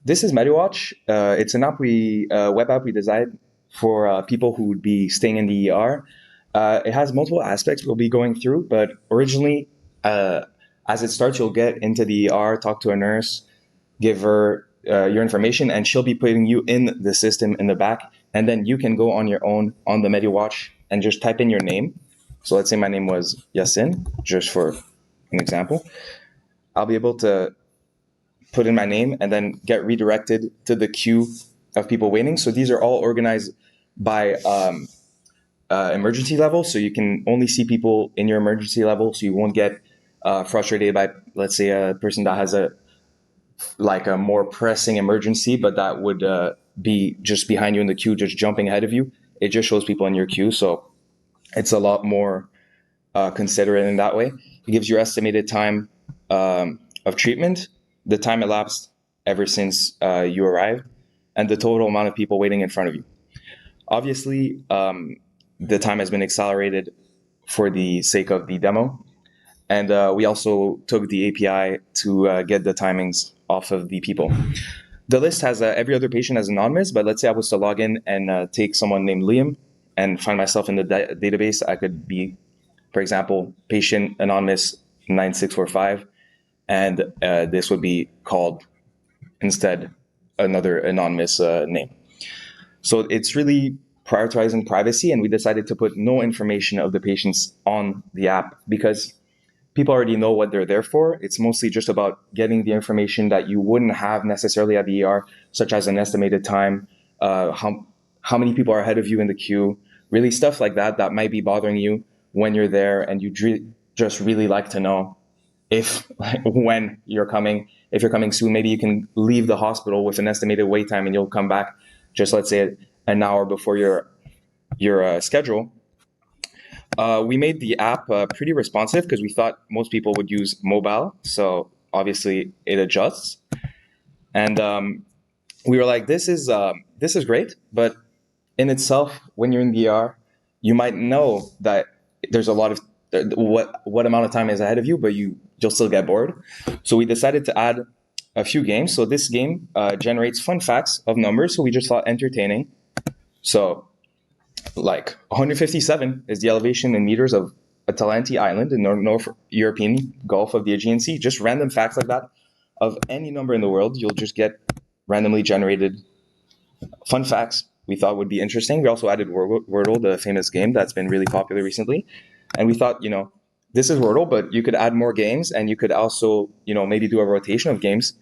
This is Medi-Watch. It's an app web app we designed for people who would be staying in the ER. It has multiple aspects we'll be going through, but originally, uh, as it starts, you'll get into the ER, talk to a nurse, give her your information, and she'll be putting you in the system in the back. And then you can go on your own on the Medi-Watch and just type in your name. So let's say my name was Yasin, just for an example. I'll be able to put in my name and then get redirected to the queue of people waiting. So these are all organized by emergency level. So you can only see people in your emergency level. So you won't get frustrated by, let's say, a person that has a more pressing emergency, but that would be just behind you in the queue, just jumping ahead of you. It just shows people in your queue. So it's a lot more considerate in that way. It gives your estimated time of treatment, the time elapsed ever since you arrived, and the total amount of people waiting in front of you. Obviously, the time has been accelerated for the sake of the demo, and we also took the API to get the timings off of the people. The list has every other patient as anonymous, but let's say I was to log in and take someone named Liam and find myself in the database. I could be, for example, patient anonymous 9645, and this would be called instead another anonymous name. So it's really prioritizing privacy, and we decided to put no information of the patients on the app because people already know what they're there for. It's mostly just about getting the information that you wouldn't have necessarily at the ER, such as an estimated time, how many people are ahead of you in the queue, really stuff like that that might be bothering you when you're there, and you just really like to know if when you're coming, if you're coming soon. Maybe you can leave the hospital with an estimated wait time, and you'll come back just, let's say, an hour before your schedule. We made the app pretty responsive because we thought most people would use mobile, so obviously it adjusts. And we were like, this is great, but in itself, when you're in VR, you might know that there's a lot of what amount of time is ahead of you, but you'll still get bored. So we decided to add a few games. So this game generates fun facts of numbers. So we just thought entertaining. So like 157 is the elevation in meters of Atalanti Island in the North European Gulf of the Aegean Sea. Just random facts like that of any number in the world. You'll just get randomly generated fun facts we thought would be interesting. We also added Wordle, the famous game that's been really popular recently. And we thought, this is Wordle, but you could add more games, and you could also, maybe do a rotation of games.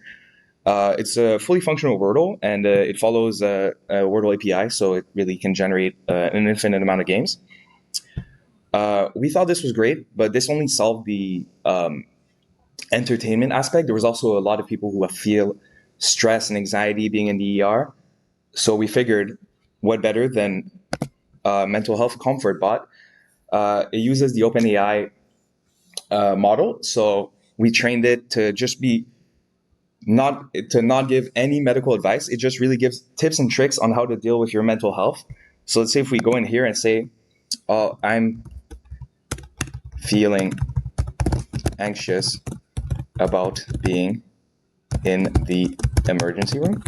It's a fully functional Wordle, and it follows a Wordle API, so it really can generate an infinite amount of games. We thought this was great, but this only solved the entertainment aspect. There was also a lot of people who feel stress and anxiety being in the ER. So we figured, what better than mental health comfort bot? It uses the OpenAI model. So we trained it to just be not give any medical advice. It just really gives tips and tricks on how to deal with your mental health. So let's say if we go in here and say, "Oh, I'm feeling anxious about being in the emergency room,"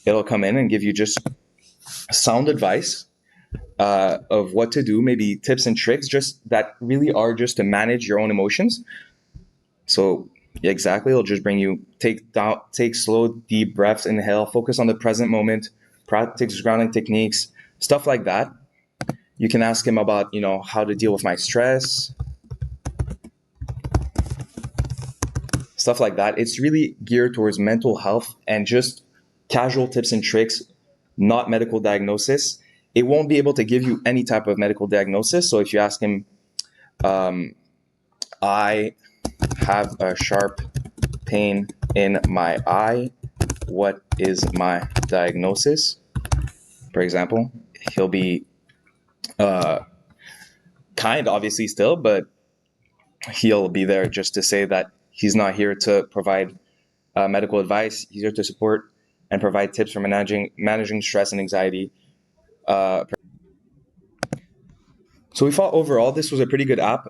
it'll come in and give you just sound advice of what to do, maybe tips and tricks, just that really are just to manage your own emotions. So exactly, it'll just bring you take slow, deep breaths, inhale, focus on the present moment, practice grounding techniques, stuff like that. You can ask him about, how to deal with my stress, stuff like that. It's really geared towards mental health and just casual tips and tricks, not medical diagnosis. It won't be able to give you any type of medical diagnosis. So if you ask him, I have a sharp pain in my eye, what is my diagnosis? For example, he'll be kind, obviously, still, but he'll be there just to say that he's not here to provide medical advice. He's here to support and provide tips for managing stress and anxiety. So we thought overall this was a pretty good app.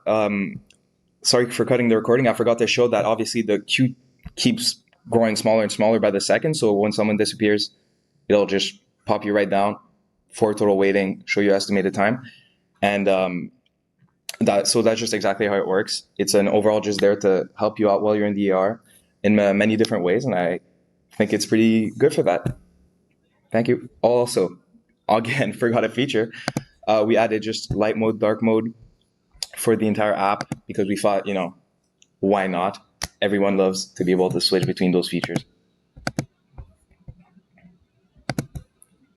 Sorry for cutting the recording. I forgot to show that obviously the queue keeps growing smaller and smaller by the second. So when someone disappears, it'll just pop you right down for total waiting, show you estimated time, and that's just exactly how it works. It's an overall just there to help you out while you're in the ER in many different ways, and I think it's pretty good for that. Thank you. Also, again, forgot a feature. We added just light mode, dark mode for the entire app because we thought, why not? Everyone loves to be able to switch between those features.